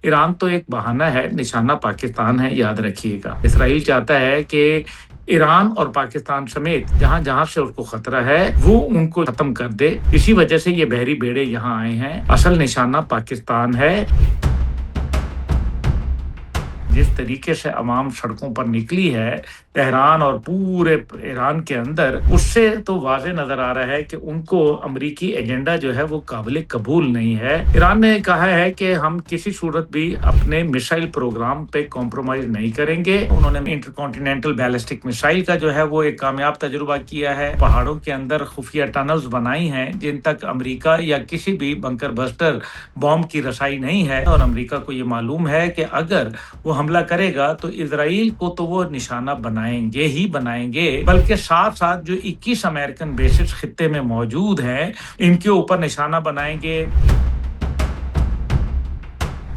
Iran तो एक बहाना है, निशाना पाकिस्तान है, याद रखिएगा। इसराइल चाहता है कि ईरान और पाकिस्तान समेत जहां-जहां से उसको खतरा है, वो उनको खत्म कर दे। इसी वजह से ये बहरी बेड़े यहाँ आए हैं। असल निशाना पाकिस्तान है। जिस तरीके से अवाम सड़कों पर निकली है तेहरान और पूरे ईरान के अंदर, उससे तो वाज़ेह नज़र आ रहा है कि उनको अमरीकी एजेंडा जो है वो काबिल कबूल नहीं है। ईरान ने कहा है कि हम किसी सूरत भी अपने मिसाइल प्रोग्राम पे कॉम्प्रोमाइज़ नहीं करेंगे। उन्होंने इंटरकॉन्टिनेंटल बैलिस्टिक मिसाइल का जो है वो एक कामयाब तजुर्बा किया है। पहाड़ों के अंदर खुफिया टनल्स बनाई हैं जिन तक अमरीका या किसी भी बंकर बस्टर बॉम्ब की रसाई नहीं है, और अमरीका को ये मालूम है कि अगर वो हमला करेगा तो इजराइल को तो वो निशाना बनाएंगे ही बनाएंगे, बल्कि साथ साथ जो 21 अमेरिकन बेसिस खित्ते में मौजूद हैं, इनके ऊपर निशाना बनाएंगे।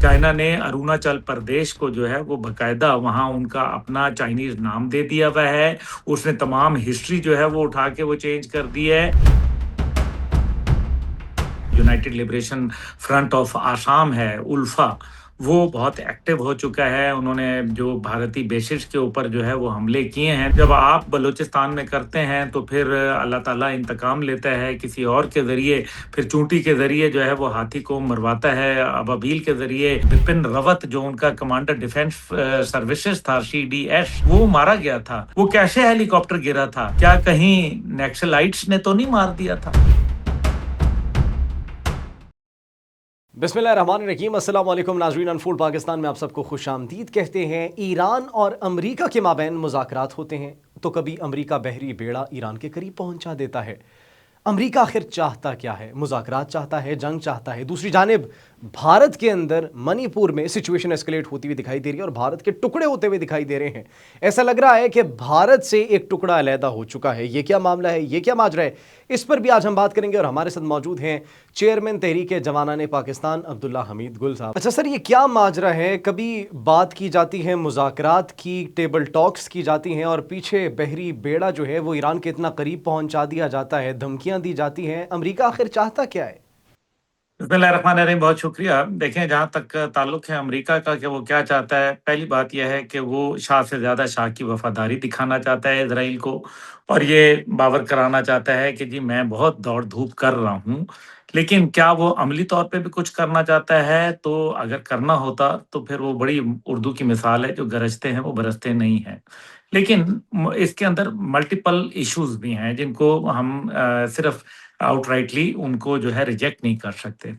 चाइना ने अरुणाचल प्रदेश को जो है वो बकायदा वहाँ उनका अपना चाइनीज नाम दे दिया हुआ है। उसने तमाम हिस्ट्री जो है वो उठा के वो चेंज कर दी है। United liberation front of Assam है, उल्फा, वो बहुत एक्टिव हो चुका है। उन्होंने जो भारतीय बेसिस के ऊपर जो है वो हमले किए हैं। जब आप बलूचिस्तान में करते हैं तो फिर अल्लाह ताला इंतकाम लेता है किसी और के ज़रिए, फिर चूंटी के ज़रिए जो है वो हाथी को मरवाता है। अबाबील के ज़रिए बिपिन रावत जो उनका कमांडर डिफेंस सर्विसेज था, CDS, वो मारा गया था। वो कैसे हेलीकॉप्टर गिरा था? क्या कहीं नक्सलाइट्स ने तो नहीं मार दिया था? बिस्मिल्लाहिर्रहमानिर्रहीम। अस्सलाम वालेकुम नाज़रीन, अनफोल्ड पाकिस्तान में आप सबको खुश आमदीद कहते हैं। ईरान और अमरीका के माबैन मुज़ाकरात होते हैं तो कभी अमरीका बहरी बेड़ा ईरान के करीब पहुंचा देता है। अमरीका आखिर चाहता क्या है? मुज़ाकरात चाहता है, जंग चाहता है? दूसरी जानिब भारत के अंदर मणिपुर में सिचुएशन एस्केलेट होती हुई दिखाई दे रही है और भारत के टुकड़े होते हुए दिखाई दे रहे हैं। ऐसा लग रहा है कि भारत से एक टुकड़ा अलहदा हो चुका है। ये क्या मामला है, ये क्या माजरा है, इस पर भी आज हम बात करेंगे। और हमारे साथ मौजूद हैं चेयरमैन तहरीक जवानाने पाकिस्तान अब्दुल्ला हमीद गुल साहब। अच्छा सर, ये क्या माजरा है? कभी बात की जाती है मुज़ाकरात की, टेबल टॉक्स की जाती हैं, और पीछे बहरी बेड़ा जो है वो ईरान के इतना करीब पहुंचा दिया जाता है, धमकियां दी जाती हैं। अमरीका आखिर चाहता क्या है? बिस्मिल्लाहिर्रहमानिर्रहीम, बहुत शुक्रिया। देखें, जहाँ तक ताल्लुक है अमेरिका का कि वो क्या चाहता है, पहली बात यह है कि वो शाह से ज़्यादा शाह की वफादारी दिखाना चाहता है इजराइल को, और ये बावर कराना चाहता है कि जी मैं बहुत दौड़ धूप कर रहा हूँ। लेकिन क्या वो अमली तौर पे भी कुछ करना चाहता है? तो अगर करना होता तो फिर वो बड़ी उर्दू की मिसाल है, जो गरजते हैं वो बरसते नहीं हैं। लेकिन इसके अंदर मल्टीपल इश्यूज भी हैं जिनको हम सिर्फ आउटराइटली उनको जो है रिजेक्ट नहीं कर सकते।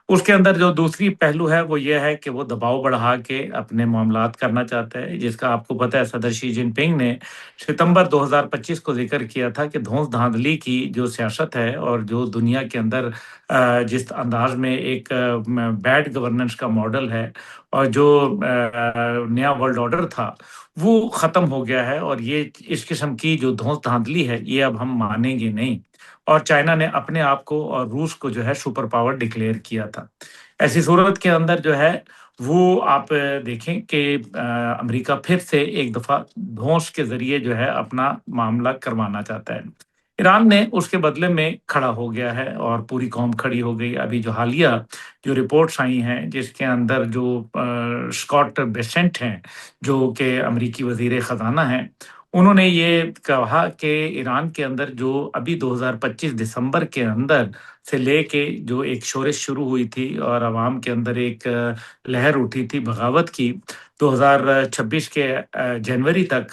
उसके अंदर जो दूसरी पहलू है वो ये है कि वो दबाव बढ़ा के अपने मामलात करना चाहता है, जिसका आपको पता है सदर शी जिनपिंग ने सितंबर 2025 को ज़िक्र किया था कि धौंस-धांधली की जो सियासत है और जो दुनिया के अंदर जिस अंदाज़ में एक बैड गवर्नेंस का मॉडल है, और जो नया वर्ल्ड ऑर्डर था, वो ख़त्म हो गया है, और ये इस किस्म की जो धौंस-धांधली है ये अब हम मानेंगे नहीं। और चाइना ने अपने आप को और रूस को जो है सुपर पावर डिक्लेयर किया था। ऐसी सूरत के अंदर जो है वो आप देखें कि अमेरिका फिर से एक दफ़ा धौंस के ज़रिए जो है अपना मामला करवाना चाहता है। ईरान ने उसके बदले में खड़ा हो गया है और पूरी कौम खड़ी हो गई। अभी जो हालिया जो रिपोर्ट्स आई हैं जिसके अंदर जो स्कॉट बेसेंट हैं, जो कि अमेरिकी वज़ीर ख़ज़ाना हैं, उन्होंने ये कहा कि ईरान के अंदर जो अभी 2025 दिसंबर के अंदर से लेके जो एक शोरिश शुरू हुई थी और अवाम के अंदर एक लहर उठी थी बगावत की, 2026 के जनवरी तक,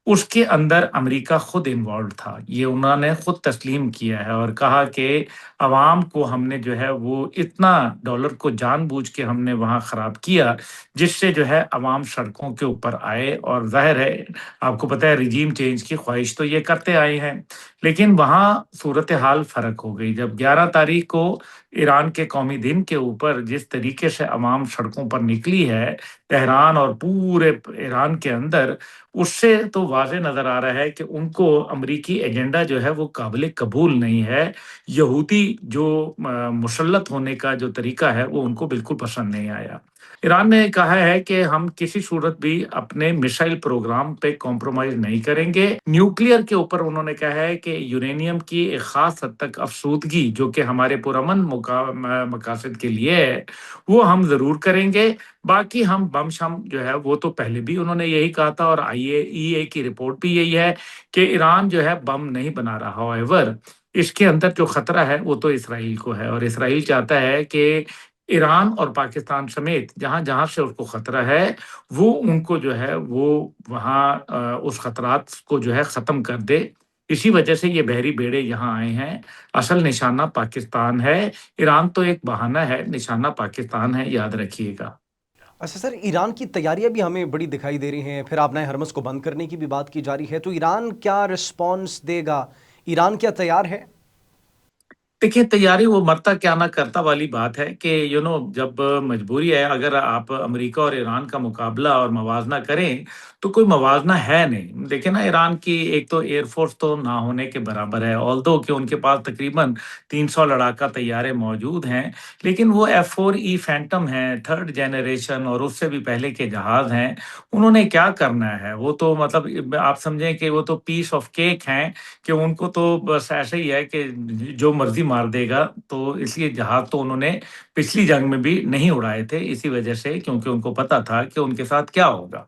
उसके अंदर अमेरिका खुद इन्वॉल्व था। ये उन्होंने खुद तस्लीम किया है और कहा कि अवाम को हमने जो है वो इतना डॉलर को जानबूझ के हमने वहाँ ख़राब किया, जिससे जो है अवाम सड़कों के ऊपर आए, और ज़ाहिर है आपको पता है रिजीम चेंज की ख्वाहिश तो ये करते आए हैं। लेकिन वहाँ सूरत हाल फ़र्क हो गई जब 11 तारीख को ईरान के कौमी दिन के ऊपर जिस तरीके से अवाम सड़कों पर निकली है, तेहरान और पूरे ईरान के अंदर, उससे तो वाज़ेह नज़र आ रहा है कि उनको अमरीकी एजेंडा जो है वो काबिल कबूल नहीं है। यहूदी जो मुसल्लत होने का जो तरीका है वो उनको बिल्कुल पसंद नहीं आया। ईरान ने कहा है कि हम किसी सूरत भी अपने मिसाइल प्रोग्राम पे कॉम्प्रोमाइज़ नहीं करेंगे। न्यूक्लियर के ऊपर उन्होंने कहा है कि यूरेनियम की एक ख़ास हद तक अफ़सूदगी जो कि हमारे पुरअमन मकासद के लिए है, वो हम ज़रूर करेंगे। बाकी हम बम-शम जो है वो तो पहले भी उन्होंने यही कहा था और आईएईए की रिपोर्ट भी यही है कि ईरान जो है बम नहीं बना रहा। हाउएवर इसके अंदर जो खतरा है वो तो इसराइल को है और इसराइल चाहता है कि ईरान और पाकिस्तान समेत जहाँ-जहाँ से उसको खतरा है, वो उनको जो है वो वहाँ उस खतरात को जो है ख़त्म कर दे। इसी वजह से ये बहरी बेड़े यहाँ आए हैं। असल निशाना पाकिस्तान है। ईरान तो एक बहाना है, निशाना पाकिस्तान है, याद रखिएगा। अच्छा सर, ईरान की तैयारियां भी हमें बड़ी दिखाई दे रही हैं, फिर आपने हरमस को बंद करने की भी बात की जा रही है, तो ईरान क्या रिस्पॉन्स देगा? ईरान क्या तैयार है? देखिए, तैयारी वो मरता क्या ना करता वाली बात है कि जब मजबूरी है, अगर आप अमेरिका और ईरान का मुकाबला और मवाज़ना करें, तो कोई मवाज़ना है नहीं। देखिए ना, ईरान की एक तो एयर फ़ोर्स तो ना होने के बराबर है, ऑल्दो कि उनके पास तकरीबन 300 लड़ाका तैयारे मौजूद हैं, लेकिन वो F4E फैंटम हैं, 3rd जनरेशन और उससे भी पहले के जहाज़ हैं। उन्होंने क्या करना है? वो तो मतलब आप समझें कि वो तो पीस ऑफ केक हैं कि उनको तो बस ऐसे ही है कि जो मर्ज़ी मार देगा, तो इसलिए जहाज़ तो उन्होंने पिछली जंग में भी नहीं उड़ाए थे, इसी वजह से क्योंकि उनको पता था कि उनके साथ क्या होगा।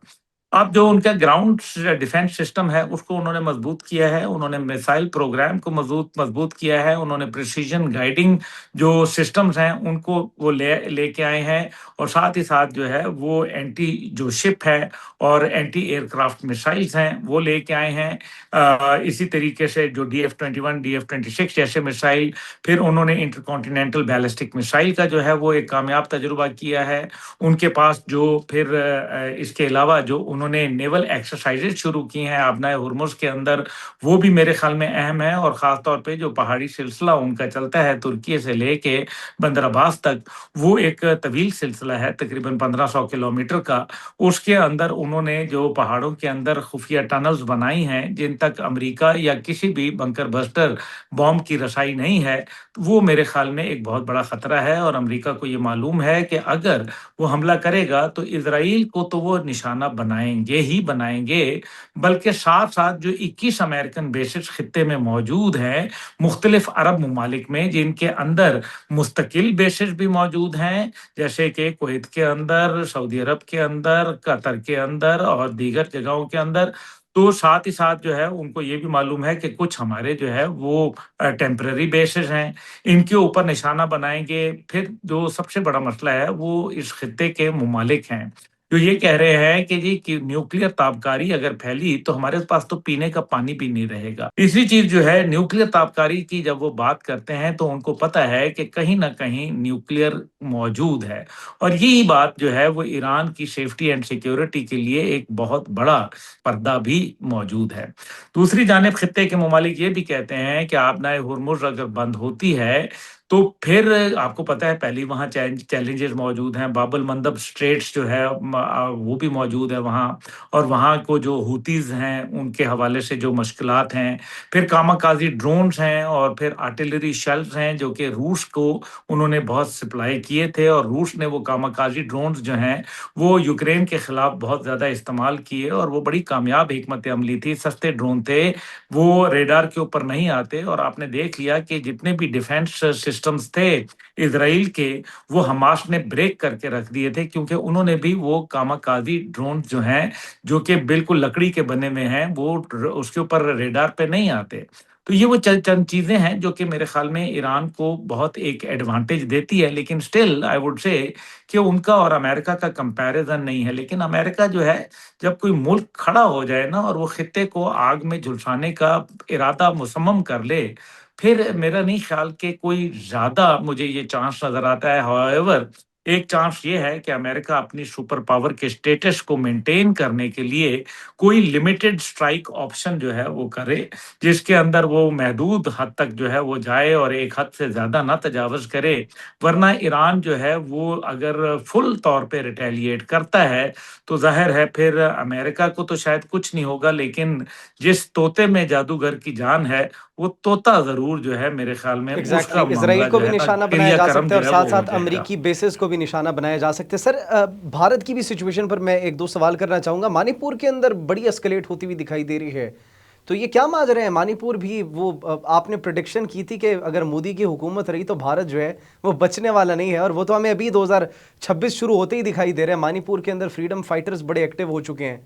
अब जो उनका ग्राउंड डिफेंस सिस्टम है, उसको उन्होंने मजबूत किया है, उन्होंने मिसाइल प्रोग्राम को मजबूत मजबूत किया है, उन्होंने प्रिसिजन गाइडिंग जो सिस्टम्स हैं, उनको वो लेके आए हैं और साथ ही साथ जो है वो एंटी जो शिप है और एंटी एयरक्राफ्ट मिसाइल्स हैं, वो लेके आए हैं। इसी तरीके से जो DF-21, DF-26 जैसे मिसाइल, फिर उन्होंने इंटरकॉन्टिनेंटल बैलिस्टिक मिसाइल का जो है वो एक कामयाब तजुर्बा किया है। उनके पास जो फिर इसके अलावा जो उन्होंने नेवल एक्सरसाइजेज शुरू की हैं आबनाए हुर्मुज़ के अंदर, वो भी मेरे ख़्याल में अहम है और ख़ास तौर पे जो पहाड़ी सिलसिला उनका चलता है तुर्की से लेके बंदर अब्बास तक, वो एक तवील सिलसिला है तकरीबन 1500 किलोमीटर का। उसके अंदर उन्होंने जो पहाड़ों के अंदर खुफिया टनल्स बनाई हैं, जिन तक अमेरिका या किसी भी बंकर बस्टर बॉम्ब की रसाई नहीं है, वो मेरे ख़्याल में एक बहुत बड़ा ख़तरा है और अमेरिका को ये मालूम है कि अगर वो हमला करेगा तो इज़राइल को तो वो निशाना बनाएँगे ही बनाएँगे, बल्कि साथ-साथ जो 21 अमेरिकन बेसेस खित्ते में मौजूद हैं, मुख्तलिफ अरब ममालिक में जिनके अंदर मुस्तकिल बेसेस भी मौजूद हैं, जैसे कि कुवैत के अंदर, सऊदी अरब के अंदर, कतर के अंदर और दीगर जगहों के अंदर। तो साथ ही साथ जो है उनको ये भी मालूम है कि कुछ हमारे जो है वो टेम्परेरी बेसेस हैं, इनके ऊपर निशाना बनाएँगे। फिर जो सबसे बड़ा मसला है वो इस खित्ते के ममालिक हैं, जो ये कह रहे हैं कि जी कि न्यूक्लियर ताबकारी अगर फैली तो हमारे पास तो पीने का पानी भी नहीं रहेगा। तीसरी चीज़ जो है न्यूक्लियर ताबकारी की जब वो बात करते हैं तो उनको पता है कि कहीं न कहीं न्यूक्लियर मौजूद है और यही बात जो है वो ईरान की सेफ्टी एंड सिक्योरिटी के लिए एक बहुत बड़ा पर्दा भी मौजूद है। दूसरी जानिब खित्ते के ममालिक ये भी कहते हैं कि आबनाए हुर्मुज़ अगर बंद होती है, तो फिर आपको पता है पहले ही वहाँ चैलेंजेस मौजूद हैं, बाब अल मंदब स्ट्रेट्स जो है वो भी मौजूद है वहाँ और वहाँ को जो हूतीज़ हैं, उनके हवाले से जो मुश्किलात हैं, फिर कामाकाज़ी ड्रोन्स हैं और फिर आर्टिलरी शेल्स हैं, जो कि रूस को उन्होंने बहुत सप्लाई किए थे और रूस ने वो कामाकाज़ी ड्रोन्स जो हैं, वो यूक्रेन के खिलाफ बहुत ज़्यादा इस्तेमाल किए और वो बड़ी कामयाब हिकमत अमली थी, सस्ते ड्रोन थे, वो रेडार के ऊपर नहीं आते और आपने देख लिया कि जितने भी डिफेंस सिस्टम्स थे इज़राइल के, वो हमास ने ब्रेक करके रख दिए थे क्योंकि उन्होंने भी वो कामाकाज़ी ड्रोन जो हैं, जो कि बिल्कुल लकड़ी के बने हुए हैं, वो उसके ऊपर रेडार पे नहीं आते। तो ये वो चंद चीज़ें हैं जो कि मेरे ख्याल में ईरान को बहुत एक एडवांटेज देती है, लेकिन स्टिल आई वुड से कि उनका और अमेरिका का कंपैरिज़न नहीं है। लेकिन अमेरिका जो है, जब कोई मुल्क खड़ा हो जाए ना और वो खित्ते को आग में झुलसाने का इरादा मुसम्मम कर ले, फिर मेरा नहीं ख्याल कि कोई ज़्यादा मुझे ये चांस नज़र आता है। हाउएवर एक चांस ये है कि अमेरिका अपनी सुपर पावर के स्टेटस को मेंटेन करने के लिए कोई लिमिटेड स्ट्राइक ऑप्शन जो है वो करे, जिसके अंदर वो महदूद हद तक जो है वो जाए और एक हद से ज़्यादा ना तजावज़ करे। वरना ईरान जो है वो अगर फुल तौर पे रिटेलिएट करता है, तो ज़ाहिर है फिर अमेरिका को तो शायद कुछ नहीं होगा, लेकिन जिस तोते में जादूगर की जान है, वो तोता ज़रूर जो है मेरे ख़्याल में एग्जैक्टली उसका इसराइल मामला को जो भी है ना निशाना बनाया जा क्रियाक्रम सकता है जो और है साथ वो हो साथ जाएगा। अमरीकी बेसिस को भी نشانہ بنایا جا سکتے ہیں۔ سر بھارت کی بھی سچویشن پر میں ایک دو سوال کرنا چاہوں گا۔ منی پور کے اندر بڑی اسکلیٹ ہوتی ہوئی دکھائی دے رہی ہے، تو یہ کیا ماجرا ہے؟ منی پور بھی وہ آپ نے پریڈکشن کی تھی کہ اگر مودی کی حکومت رہی تو بھارت جو ہے وہ بچنے والا نہیں ہے، اور وہ تو ہمیں ابھی 2026 شروع ہوتے ہی دکھائی دے رہا ہے۔ منی پور کے اندر فریڈم فائٹرز بڑے ایکٹیو ہو چکے ہیں۔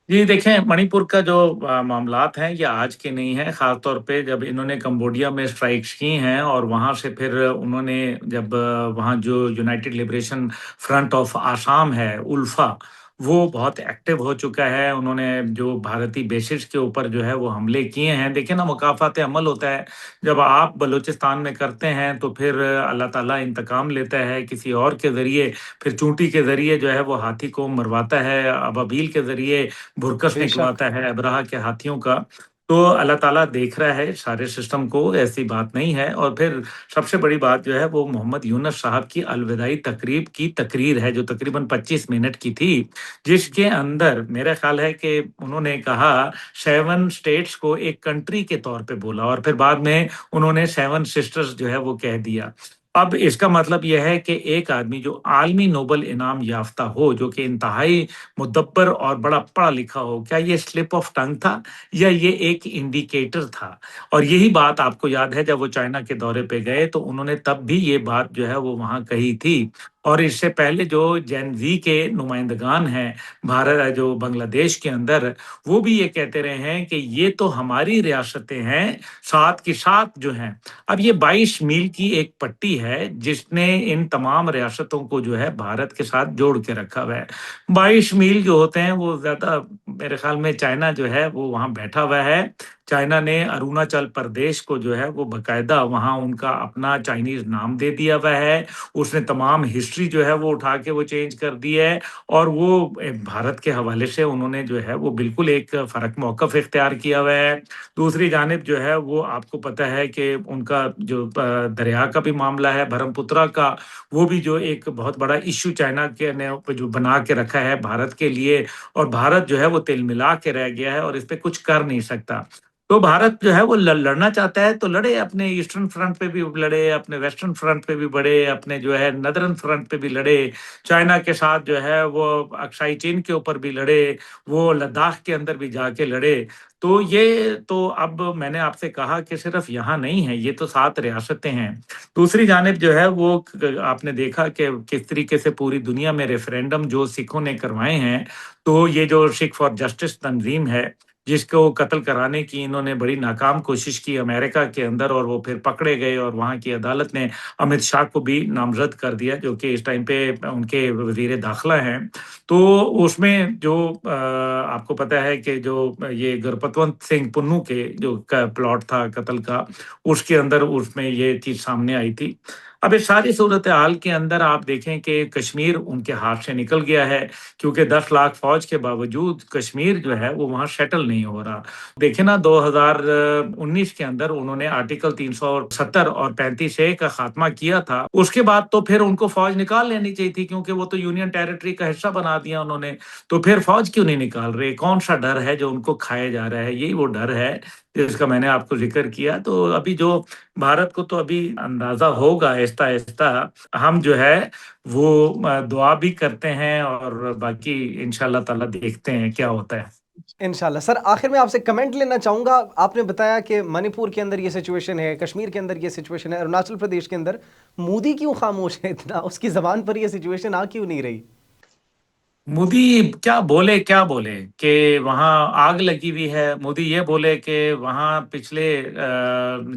جی دیکھیں، منی پور کا جو معاملات ہیں یہ آج کے نہیں ہیں، خاص طور پہ جب انہوں نے کمبوڈیا میں اسٹرائکس کی ہیں اور وہاں سے پھر انہوں نے جب وہاں جو United liberation front of Assam ہے الفا، وہ بہت ایکٹیو ہو چکا ہے۔ انہوں نے جو بھارتی بیسز کے اوپر جو ہے وہ حملے کیے ہیں۔ دیکھیں نا، مکافات عمل ہوتا ہے، جب آپ بلوچستان میں کرتے ہیں تو پھر اللہ تعالیٰ انتقام لیتا ہے کسی اور کے ذریعے، پھر چونٹی کے ذریعے جو ہے وہ ہاتھی کو مرواتا ہے، ابابیل کے ذریعے بھرکس بے شک۔ نکلواتا ہے ابراہ کے ہاتھیوں کا۔ تو اللہ تعالیٰ دیکھ رہا ہے سارے سسٹم کو، ایسی بات نہیں ہے۔ اور پھر سب سے بڑی بات جو ہے وہ محمد یونس صاحب کی الوداعی تقریب کی تقریر ہے، جو تقریباً 25 منٹ کی تھی، جس کے اندر میرا خیال ہے کہ انہوں نے کہا 7 اسٹیٹس کو ایک کنٹری کے طور پہ بولا، اور پھر بعد میں انہوں نے 7 سسٹرز جو ہے وہ کہہ دیا۔ اب اس کا مطلب یہ ہے کہ ایک آدمی جو عالمی نوبل انعام یافتہ ہو، جو کہ انتہائی مدبر اور بڑا پڑھا لکھا ہو، کیا یہ سلپ آف ٹنگ تھا یا یہ ایک انڈیکیٹر تھا؟ اور یہی بات آپ کو یاد ہے جب وہ چائنا کے دورے پہ گئے تو انہوں نے تب بھی یہ بات جو ہے وہ وہاں کہی تھی۔ اور اس سے پہلے جو جین زی کے نمائندگان ہیں بھارت جو بنگلہ دیش کے اندر، وہ بھی یہ کہتے رہے ہیں کہ یہ تو ہماری ریاستیں ہیں ساتھ کی ساتھ جو ہیں۔ اب یہ 22 میل کی ایک پٹی ہے جس نے ان تمام ریاستوں کو جو ہے بھارت کے ساتھ جوڑ کے رکھا ہوا ہے۔ 22 میل جو ہوتے ہیں وہ زیادہ میرے خیال میں چائنا جو ہے وہ وہاں بیٹھا ہوا ہے۔ چائنا نے اروناچل پردیش کو جو ہے وہ باقاعدہ وہاں ان کا اپنا چائنیز نام دے دیا ہوا ہے۔ اس نے تمام ہسٹری جو ہے وہ اٹھا کے وہ چینج کر دی ہے، اور وہ بھارت کے حوالے سے انہوں نے جو ہے وہ بالکل ایک فرق موقف اختیار کیا ہوا ہے۔ دوسری جانب جو ہے وہ آپ کو پتہ ہے کہ ان کا جو دریا کا بھی معاملہ ہے، برہم پترا کا، وہ بھی جو ایک بہت بڑا ایشو چائنا کے نے جو بنا کے رکھا ہے بھارت کے لیے، اور بھارت جو ہے وہ تل ملا کے رہ گیا ہے اور اس پہ کچھ کر نہیں سکتا۔ تو بھارت جو ہے وہ لڑنا چاہتا ہے تو لڑے، اپنے ایسٹرن فرنٹ پہ بھی لڑے، اپنے ویسٹرن فرنٹ پہ بھی بڑھے، اپنے جو ہے ندرن فرنٹ پہ بھی لڑے، چائنا کے ساتھ جو ہے وہ اکسائی چین کے اوپر بھی لڑے، وہ لداخ کے اندر بھی جا کے لڑے۔ تو یہ تو اب میں نے آپ سے کہا کہ صرف یہاں نہیں ہے، یہ تو 7 ریاستیں ہیں۔ دوسری جانب جو ہے وہ آپ نے دیکھا کہ کس طریقے سے پوری دنیا میں ریفرینڈم جو سکھوں نے کروائے ہیں، تو یہ جو سکھ فار جسٹس تنظیم ہے جس کو قتل کرانے کی انہوں نے بڑی ناکام کوشش کی امریکہ کے اندر، اور وہ پھر پکڑے گئے اور وہاں کی عدالت نے امت شاہ کو بھی نامزد کر دیا، جو کہ اس ٹائم پہ ان کے وزیر داخلہ ہیں۔ تو اس میں جو آپ کو پتہ ہے کہ جو یہ گرپتونت سنگھ پنو کے جو پلاٹ تھا قتل کا، اس کے اندر اس میں یہ چیز سامنے آئی تھی۔ اب اس ساری صورتحال کے اندر آپ دیکھیں کہ کشمیر ان کے ہاتھ سے نکل گیا ہے، کیونکہ 10 لاکھ فوج کے باوجود کشمیر جو ہے وہ وہاں سیٹل نہیں ہو رہا۔ دیکھیں نا، 2019 کے اندر انہوں نے آرٹیکل 370 اور 35A کا خاتمہ کیا تھا، اس کے بعد تو پھر ان کو فوج نکال لینی چاہیے تھی، کیونکہ وہ تو یونین ٹیریٹری کا حصہ بنا دیا انہوں نے۔ تو پھر فوج کیوں نہیں نکال رہے؟ کون سا ڈر ہے جو ان کو کھایا جا رہا ہے؟ یہی وہ ڈر ہے جس کا میں نے آپ کو ذکر کیا۔ تو ابھی جو بھارت کو تو ابھی اندازہ ہوگا آہستہ آہستہ، ہم جو ہے وہ دعا بھی کرتے ہیں اور باقی انشاءاللہ تعالیٰ دیکھتے ہیں کیا ہوتا ہے۔ انشاءاللہ۔ سر آخر میں آپ سے کمنٹ لینا چاہوں گا، آپ نے بتایا کہ منی پور کے اندر یہ سچویشن ہے، کشمیر کے اندر یہ سچویشن ہے، اروناچل پردیش کے اندر، مودی کیوں خاموش ہے اتنا؟ اس کی زبان پر یہ سچویشن آ کیوں نہیں رہی؟ مودی کیا بولے کہ وہاں آگ لگی ہوئی ہے؟ مودی یہ بولے کہ وہاں پچھلے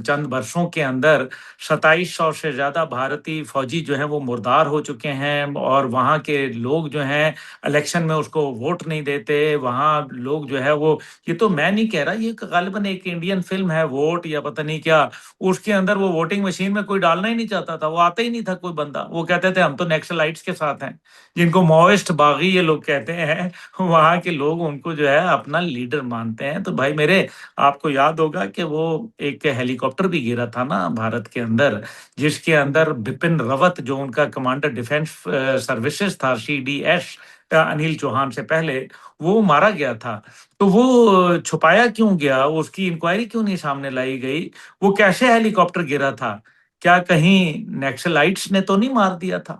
چند برسوں کے اندر 2700 سے زیادہ بھارتی فوجی جو ہیں وہ مردار ہو چکے ہیں، اور وہاں کے لوگ جو ہیں الیکشن میں اس کو ووٹ نہیں دیتے، وہاں لوگ جو ہے وہ، یہ تو میں نہیں کہہ رہا، یہ غالباً ایک انڈین فلم ہے ووٹ یا پتہ نہیں کیا، اس کے اندر وہ ووٹنگ مشین میں کوئی ڈالنا ہی نہیں چاہتا تھا، وہ آتا ہی نہیں تھا کوئی بندہ، وہ کہتے تھے ہم تو نیکسلائٹس کے ساتھ ہیں، جن کو ماوسٹ باغی یہ لوگ کہتے ہیں، وہاں کے لوگ ان کو جو ہے اپنا لیڈر مانتے ہیں۔ تو بھائی میرے، آپ کو یاد ہوگا کہ وہ ایک ہیلی کاپٹر بھی گرا تھا نا بھارت کے اندر، جس کے اندر بپن راوت جو ان کا کمانڈر ڈیفنس سروسز تھا، CDS، انیل چوہان سے پہلے، وہ مارا گیا تھا۔ تو وہ چھپایا کیوں گیا؟ اس کی انکوائری کیوں نہیں سامنے لائی گئی؟ وہ کیسے ہیلی کاپٹر گرا تھا؟ کیا کہیں نیکسلائٹس نے تو نہیں مار دیا تھا؟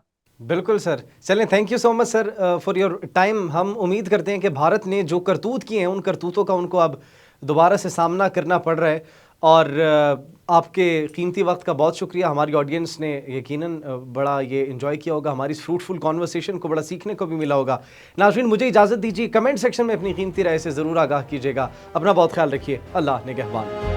بالکل سر. چلیں thank you so much sir for your time. ہم امید کرتے ہیں کہ بھارت نے جو کرتوت کیے ہیں ان کرتوتوں کا ان کو اب دوبارہ سے سامنا کرنا پڑ رہا ہے. اور آپ کے قیمتی وقت کا بہت شکریہ. ہماری آڈینس نے یقیناً بڑا یہ انجوائے کیا ہوگا ہماری اس فروٹفل کانورسیشن کو, بڑا سیکھنے کو بھی ملا ہوگا. ناظرین مجھے اجازت دیجیے, کمنٹ سیکشن میں اپنی قیمتی رائے سے ضرور آگاہ کیجیے گا. اپنا بہت خیال رکھیے. اللہ نگہبان.